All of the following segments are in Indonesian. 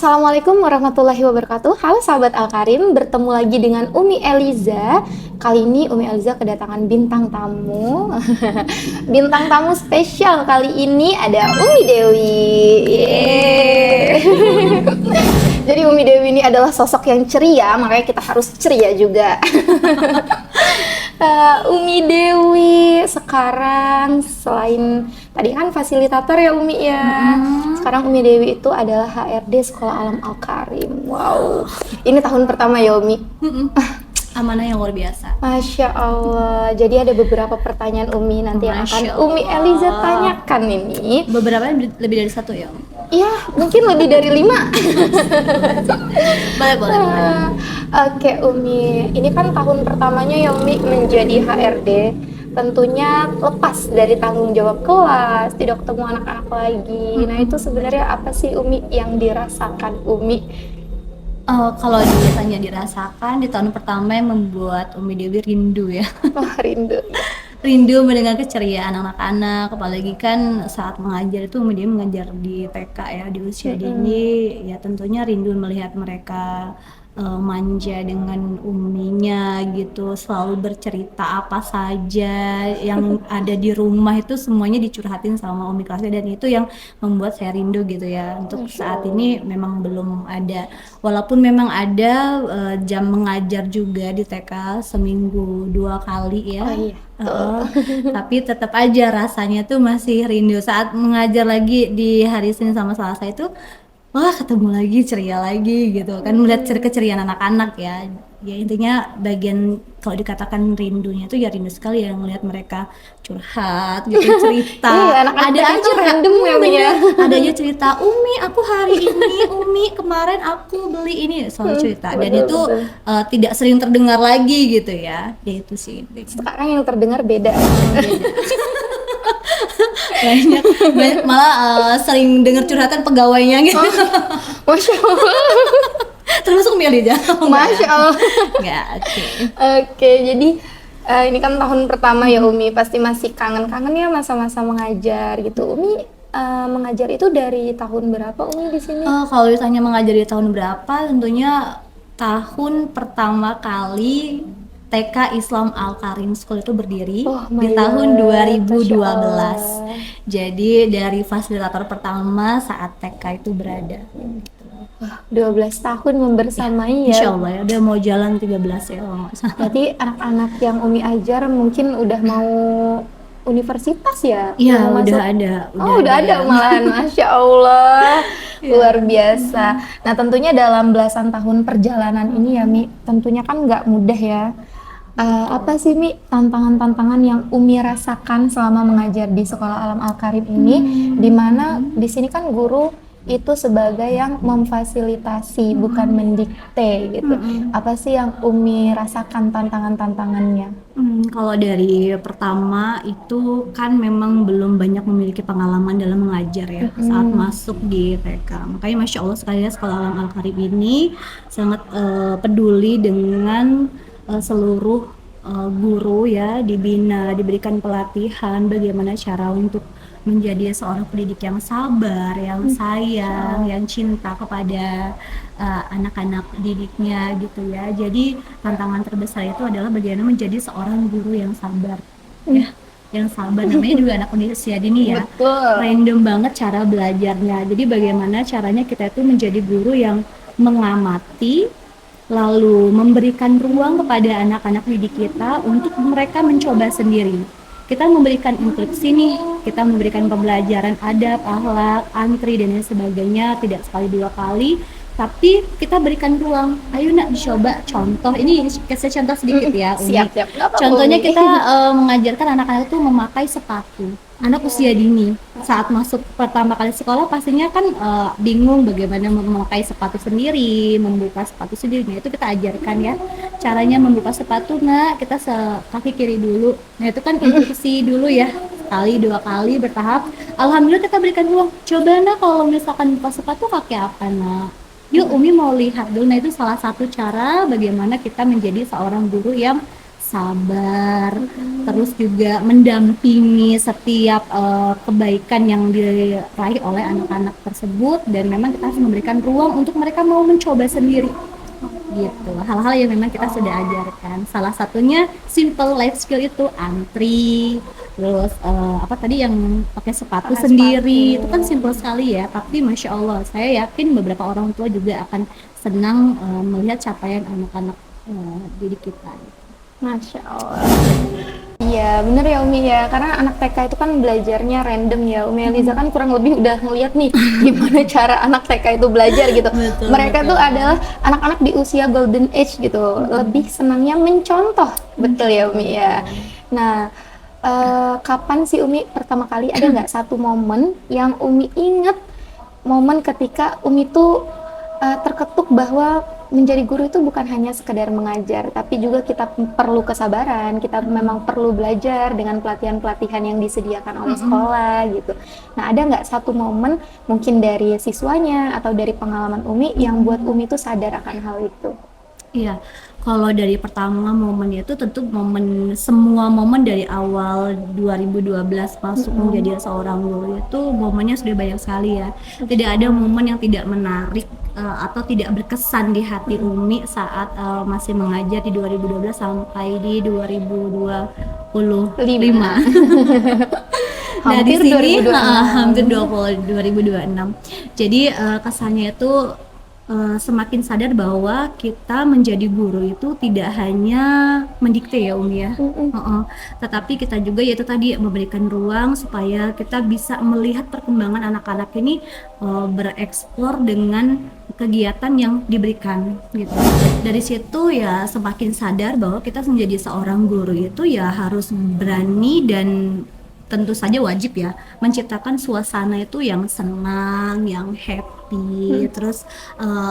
Assalamualaikum warahmatullahi wabarakatuh. Halo sahabat Al-Karim, bertemu lagi dengan Umi Eliza. Kali ini Umi Eliza kedatangan bintang tamu. Bintang tamu spesial kali ini ada Umi Dewi. Yeay. Jadi Umi Dewi ini adalah sosok yang ceria, makanya kita harus ceria juga. Umi Dewi sekarang selain tadi kan fasilitator ya Umi ya. Sekarang Umi Dewi itu adalah HRD Sekolah Alam Al-Karim. Wow. Ini tahun pertama ya Umi. Amanah yang luar biasa. Masya Allah. Jadi ada beberapa pertanyaan Umi nanti yang akan Umi Eliza tanyakan ini. Beberapa lebih dari satu ya? Iya, mungkin lebih dari 5. Boleh. Oke Umi, ini kan tahun pertamanya ya Umi menjadi HRD. Tentunya lepas dari tanggung jawab kelas, tidak ketemu anak-anak lagi. Nah itu sebenarnya apa sih Umi yang dirasakan Umi? Kalau ditanya dirasakan, di tahun pertama yang membuat Umi Dewi rindu ya. Wah rindu. Rindu mendengar keceriaan anak-anak, apalagi kan saat mengajar itu Umi Dewi mengajar di TK ya, di usia dini. Ya tentunya rindu melihat mereka manja dengan uminya gitu, selalu bercerita apa saja yang ada di rumah itu semuanya dicurhatin sama umi kelasnya, dan itu yang membuat saya rindu gitu ya. Untuk saat ini memang belum ada, walaupun memang ada jam mengajar juga di TK seminggu 2 kali ya. Tapi tetap aja rasanya tuh masih rindu saat mengajar lagi di hari Senin sama Selasa itu. Wah, ketemu lagi, ceria lagi gitu kan, melihat keceriaan anak-anak ya. Ya intinya bagian kalau dikatakan rindunya itu ya rindu sekali ya melihat mereka curhat gitu, cerita. Ada aja random ya. Ada aja cerita, Umi aku hari ini, Umi kemarin aku beli ini, selalu cerita. Dan itu tidak sering terdengar lagi gitu ya. Ya itu sih. Sekarang yang terdengar beda. banyak malah sering dengar curhatan pegawainya gitu. Masya Allah. Termasuk Meli aja. Masya Allah. Oke, jadi ini kan tahun pertama ya Umi, pasti masih kangen-kangen ya masa-masa mengajar gitu. Umi mengajar itu dari tahun berapa Umi di sini? Kalau ditanya mengajar di tahun berapa, tentunya tahun pertama kali TK Islam Al-Karim School itu berdiri di tahun 2012. Jadi dari fasilitator pertama saat TK itu berada. Wah, 12 tahun membersamai ya. Insya Allah ya, udah mau jalan 13 ya. Berarti anak-anak yang Umi ajar mungkin udah mau universitas ya? Iya, udah ada. Udah ada malahan, Masya Allah. Luar biasa. Nah tentunya dalam belasan tahun perjalanan ini ya Mi, tentunya kan nggak mudah ya. Apa sih Mi tantangan-tantangan yang Umi rasakan selama mengajar di Sekolah Alam Al-Karim ini, dimana di sini kan guru itu sebagai yang memfasilitasi bukan mendikte gitu. Apa sih yang Umi rasakan tantangan-tantangannya? Kalau dari pertama itu kan memang belum banyak memiliki pengalaman dalam mengajar ya saat masuk di TK. Makanya Masya Allah sekali ya Sekolah Alam Al-Karim ini sangat peduli dengan seluruh guru ya, dibina, diberikan pelatihan bagaimana cara untuk menjadi seorang pendidik yang sabar, yang sayang, yang cinta kepada anak-anak didiknya gitu ya. Jadi tantangan terbesar itu adalah bagaimana menjadi seorang guru yang sabar ya, yang sabar, namanya juga anak usia dini ya. Betul. Random banget cara belajarnya. Jadi bagaimana caranya kita itu menjadi guru yang mengamati, lalu memberikan ruang kepada anak-anak didik kita untuk mereka mencoba sendiri. Kita memberikan instruksi nih, kita memberikan pembelajaran adab, akhlak, antri dan lain sebagainya, tidak sekali 2 kali, tapi kita berikan ruang. Ayo nak dicoba contoh, ini kasih contoh sedikit ya. Siap. Contohnya kita mengajarkan anak-anak itu memakai sepatu. Anak usia dini saat masuk pertama kali sekolah pastinya kan bingung bagaimana memakai sepatu sendiri, membuka sepatu sendiri. Nah itu kita ajarkan ya caranya membuka sepatu. Nah kita kaki kiri dulu. Nah itu kan instruksi dulu ya, sekali 2 kali bertahap. Alhamdulillah kita berikan ruang. Coba nak kalau misalkan buka sepatu pakai apa nak? Yuk Umi mau lihat dulu. Nah itu salah satu cara bagaimana kita menjadi seorang guru yang sabar, terus juga mendampingi setiap kebaikan yang diraih oleh anak-anak tersebut, dan memang kita harus memberikan ruang untuk mereka mau mencoba sendiri gitu. Hal-hal yang memang kita sudah ajarkan, salah satunya simple life skill itu antri, terus apa tadi yang pakai sepatu Pakai sendiri, sepatu. itu kan simple sekali ya, tapi masya Allah saya yakin beberapa orang tua juga akan senang melihat capaian anak-anak didik kita. Masya Allah. Iya, bener ya Umi ya. Karena anak TK itu kan belajarnya random ya. Umi Eliza kan kurang lebih udah ngeliat nih gimana cara anak TK itu belajar gitu. Betul, Mereka betul. tuh adalah anak-anak di usia golden age gitu. Lebih senangnya mencontoh. Betul ya Umi ya. Nah, kapan sih Umi pertama kali ada nggak satu momen yang Umi inget, momen ketika Umi tuh terketuk bahwa menjadi guru itu bukan hanya sekedar mengajar, tapi juga kita perlu kesabaran, kita memang perlu belajar dengan pelatihan-pelatihan yang disediakan oleh sekolah gitu. Nah, ada nggak satu momen mungkin dari siswanya atau dari pengalaman Umi yang buat Umi tuh sadar akan hal itu? Iya, kalau dari pertama momennya itu tentu semua momen dari awal 2012 masuk menjadi seorang guru itu momennya sudah banyak sekali ya. Tidak ada momen yang tidak menarik atau tidak berkesan di hati Umi saat masih mengajar di 2012 sampai di 2025. 5. Nah, di Hampir sini 2026. hampir 2026. Jadi kesannya itu semakin sadar bahwa kita menjadi guru itu tidak hanya mendikte ya Umi ya. Tetapi kita juga yaitu tadi memberikan ruang supaya kita bisa melihat perkembangan anak-anak ini bereksplor dengan kegiatan yang diberikan gitu. Dari situ ya semakin sadar bahwa kita menjadi seorang guru itu ya harus berani dan tentu saja wajib ya menciptakan suasana itu yang senang, yang happy. Terus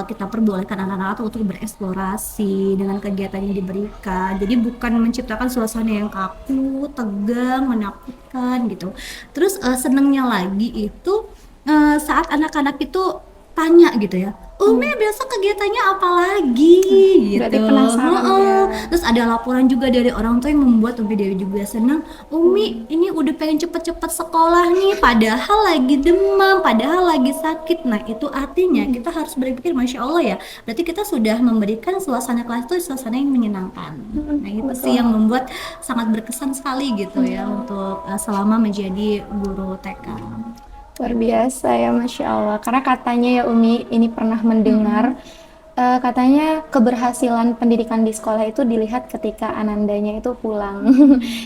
kita perbolehkan anak-anak untuk bereksplorasi dengan kegiatan yang diberikan. Jadi bukan menciptakan suasana yang kaku, tegang, menakutkan gitu. Terus senangnya lagi itu saat anak-anak itu tanya gitu ya, Umi besok kegiatannya apa lagi Berarti gitu. penasaran ya. Terus ada laporan juga dari orang tua yang membuat Umi Dewi juga senang. Umi ini udah pengen cepet-cepet sekolah nih, padahal lagi demam, padahal lagi sakit. Nah itu artinya kita harus berpikir Masya Allah ya, berarti kita sudah memberikan suasana kelas itu suasana yang menyenangkan. Nah itu sih yang membuat sangat berkesan sekali gitu ya untuk selama menjadi guru TK. Luar biasa ya, Masya Allah. Karena katanya ya Umi, ini pernah mendengar, katanya keberhasilan pendidikan di sekolah itu dilihat ketika anandanya itu pulang.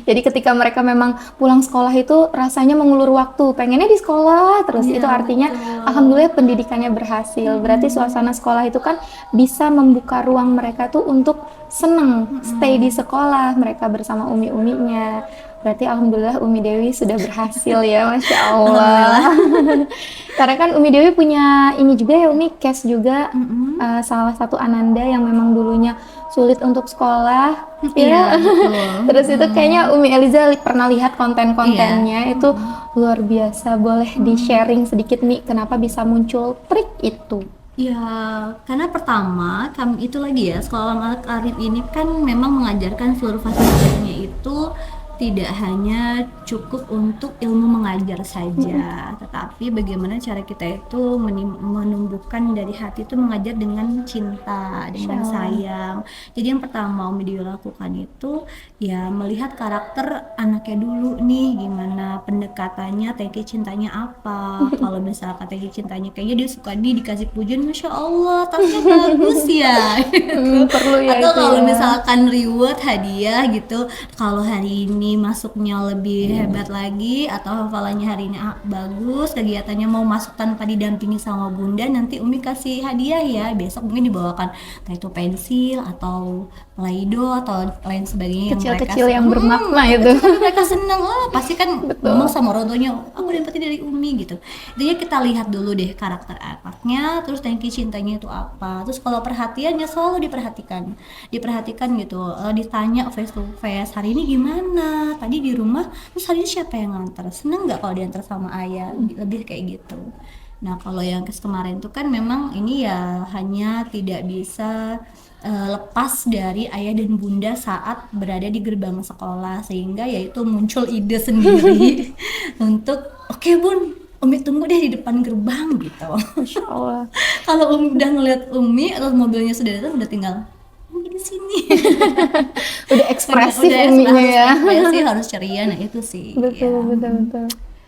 Jadi ketika mereka memang pulang sekolah itu rasanya mengulur waktu, pengennya di sekolah terus. Iya, Itu artinya betul. alhamdulillah pendidikannya berhasil. Berarti suasana sekolah itu kan bisa membuka ruang mereka tuh untuk seneng stay di sekolah, mereka bersama umi-uminya. Berarti alhamdulillah Umi Dewi sudah berhasil ya, Masya Allah. Karena kan Umi Dewi punya ini juga ya Umi, case juga salah satu ananda yang memang dulunya sulit untuk sekolah. Iya, Ya. betul. Terus itu kayaknya Umi Eliza pernah lihat konten-kontennya, itu luar biasa. Boleh di-sharing sedikit nih kenapa bisa muncul trik itu? Ya, karena pertama kami itu lagi ya, sekolah Al-Arif ini kan memang mengajarkan seluruh fasilitasnya itu tidak hanya cukup untuk ilmu mengajar saja, tetapi bagaimana cara kita itu menumbuhkan dari hati itu mengajar dengan cinta, dengan sayang. Jadi yang pertama Umi Dewi lakukan itu ya melihat karakter anaknya dulu nih, gimana pendekatannya, teki cintanya apa. Kalau misalkan teki cintanya kayaknya dia suka dikasih pujian, Masya Allah, tapi bagus ya. Perlu ya Atau itu kalau ya. misalkan reward hadiah gitu, kalau hari ini masuknya lebih hebat lagi atau hafalannya hari ini bagus, kegiatannya mau masuk tanpa didampingi sama bunda, nanti Umi kasih hadiah ya, besok mungkin dibawakan kayak itu pensil atau play-doh atau lain sebagainya Kecil-kecil mereka yang bermakna itu. tapi mereka seneng, pasti kan ngomong sama orang tuanya, aku dapetin dari Umi gitu. Intinya kita lihat dulu deh karakter anaknya, terus tangki cintanya itu apa, terus kalau perhatiannya selalu diperhatikan gitu, ditanya face to face, hari ini gimana, tadi di rumah, terus hari ini siapa yang nganter, seneng nggak kalau diantar sama ayah, lebih kayak gitu. Nah, kalau yang kes kemarin itu kan memang ini ya hanya tidak bisa lepas dari ayah dan bunda saat berada di gerbang sekolah, sehingga yaitu muncul ide sendiri untuk oke bun, Umi tunggu deh di depan gerbang gitu. Masya Allah. Kalau Umi udah ngeliat Umi atau mobilnya sudah datang, udah tinggal Umi di sini. Udah ekspresif Udah uminya harus ya. ekspresi, harus ceria. Nah itu sih Betul, ya. betul, betul.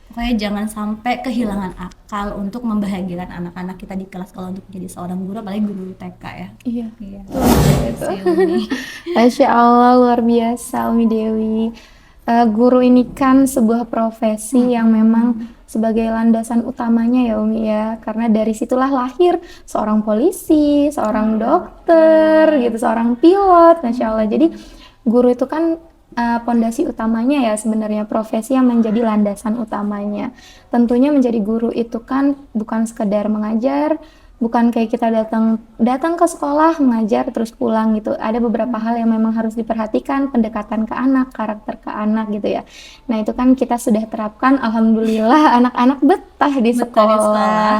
Pokoknya jangan sampai kehilangan akal untuk membahagiakan anak-anak kita di kelas kalau untuk jadi seorang guru, apalagi guru TK ya. Iya. Iya. Gitu. Si Umi. Masya Allah, luar biasa Umi Dewi. Guru ini kan sebuah profesi yang memang sebagai landasan utamanya ya Umi ya. Karena dari situlah lahir seorang polisi, seorang dokter, gitu, seorang pilot, Masya Allah. Jadi guru itu kan pondasi utamanya ya sebenarnya, profesi yang menjadi landasan utamanya. Tentunya menjadi guru itu kan bukan sekedar mengajar, bukan kayak kita datang datang ke sekolah mengajar terus pulang gitu. Ada beberapa hal yang memang harus diperhatikan, pendekatan ke anak, karakter ke anak gitu ya. Nah, itu kan kita sudah terapkan, alhamdulillah anak-anak betah di Betah di sekolah. sekolah.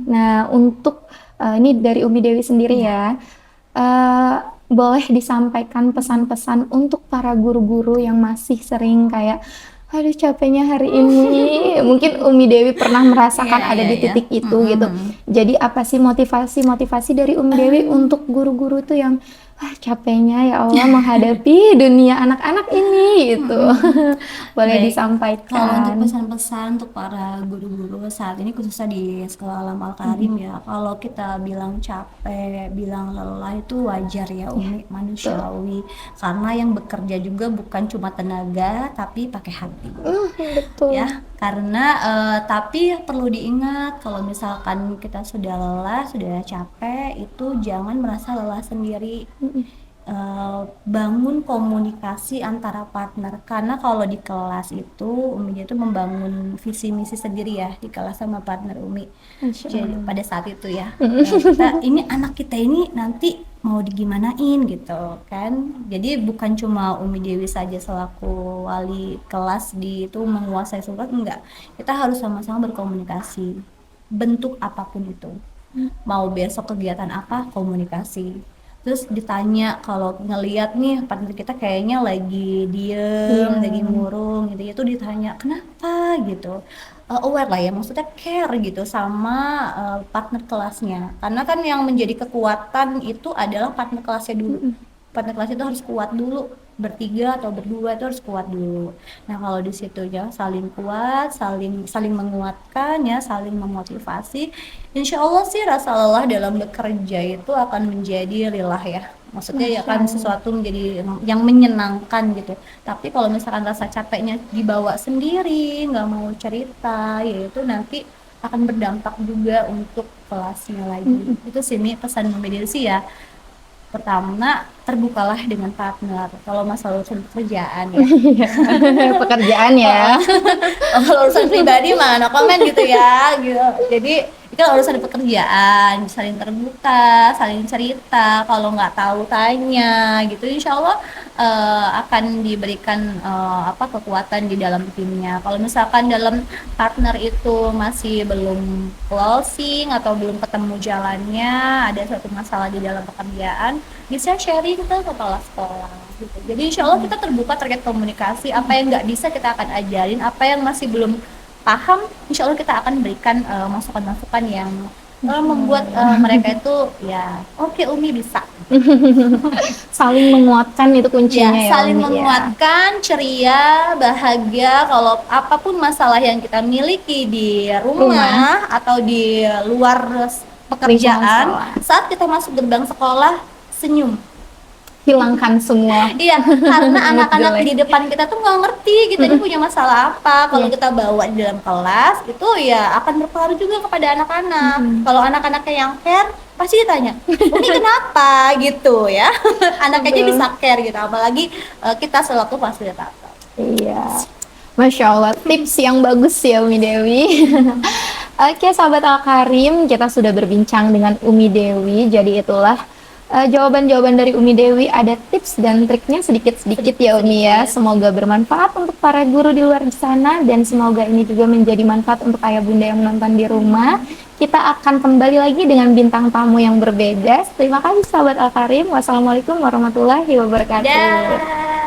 Nah, untuk ini dari Umi Dewi sendiri ya. eh, Boleh disampaikan pesan-pesan untuk para guru-guru yang masih sering kayak aduh capeknya hari ini. Mungkin Umi Dewi pernah merasakan Iya, ada iya, di iya. titik itu gitu. Jadi apa sih motivasi dari Umi Dewi untuk guru-guru tuh yang capeknya ya Allah menghadapi dunia anak-anak ini gitu. Boleh Baik, kalau untuk disampaikan. pesan-pesan untuk para guru-guru saat ini khususnya di Sekolah Alam Al-Karim ya, kalau kita bilang capek, bilang lelah itu wajar ya Umi, manusiawi. Karena yang bekerja juga bukan cuma tenaga, tapi pakai hati. Betul. Ya, karena tapi perlu diingat kalau misalkan kita sudah lelah, sudah capek, itu jangan merasa lelah sendiri. Bangun komunikasi antara partner, karena kalau di kelas itu Umi itu membangun visi misi sendiri ya di kelas sama partner Umi. Masya Jadi Allah. pada saat itu ya kita ini anak kita ini nanti mau digimanain gitu kan. Jadi bukan cuma Umi Dewi saja selaku wali kelas di itu menguasai surat, enggak, kita harus sama-sama berkomunikasi bentuk apapun itu. Mau besok kegiatan apa, komunikasi. Terus ditanya kalau ngelihat nih partner kita kayaknya lagi diem, Iya. lagi murung gitu, itu ditanya kenapa gitu. Aware lah ya, maksudnya care gitu sama partner kelasnya. Karena kan yang menjadi kekuatan itu adalah partner kelasnya dulu. Partner kelas itu harus kuat dulu, bertiga atau berdua itu harus kuat dulu. Nah kalau di situ ya saling kuat, saling saling menguatkan ya, saling memotivasi. Insya Allah sih rasa lelah dalam bekerja itu akan menjadi lillah ya. Maksudnya ya kan sesuatu menjadi yang menyenangkan gitu. Tapi kalau misalkan rasa capeknya dibawa sendiri, nggak mau cerita, ya itu nanti akan berdampak juga untuk kelasnya lagi. Itu sih Mi, pesan mediasi ya. Pertama, terbukalah dengan partner. Kalau masalah urusan pekerjaan ya. Pekerjaan ya. Kalau urusan pribadi mah no comment gitu ya, gitu. Jadi itu urusan pekerjaan, saling terbuka, saling cerita. Kalau nggak tahu tanya, gitu. Insya Allah akan diberikan apa kekuatan di dalam timnya. Kalau misalkan dalam partner itu masih belum closing atau belum ketemu jalannya, ada suatu masalah di dalam pekerjaan, bisa sharing ke kepala sekolah gitu. Jadi insya Allah kita terbuka terkait komunikasi, apa yang nggak bisa kita akan ajarin, apa yang masih belum paham insya Allah kita akan berikan masukan-masukan yang membuat mereka itu ya oke, Umi bisa. Saling menguatkan itu kuncinya ya, Saling Umi, ya. menguatkan, ceria, bahagia. Kalau apapun masalah yang kita miliki di rumah atau di luar pekerjaan, Lingkungan sekolah. saat kita masuk gerbang sekolah, senyum. Hilangkan semua. Iya, karena mood anak-anak jelek. di depan kita tuh nggak ngerti kita ini punya masalah apa. Kalau kita bawa di dalam kelas, itu ya akan berpengaruh juga kepada anak-anak. Kalau anak-anaknya yang care, pasti ditanya, ini kenapa gitu ya. Anak aja bisa care gitu, apalagi kita selaku fasilitator. Iya. Masya Allah, tips yang bagus ya Umi Dewi. Oke, sahabat Al-Karim, kita sudah berbincang dengan Umi Dewi. Jadi itulah jawaban-jawaban dari Umi Dewi, ada tips dan triknya sedikit-sedikit ya Umi ya. Semoga bermanfaat untuk para guru di luar sana dan semoga ini juga menjadi manfaat untuk ayah bunda yang menonton di rumah. Kita akan kembali lagi dengan bintang tamu yang berbeda. Terima kasih sahabat Al Karim. Wassalamualaikum warahmatullahi wabarakatuh. Dah.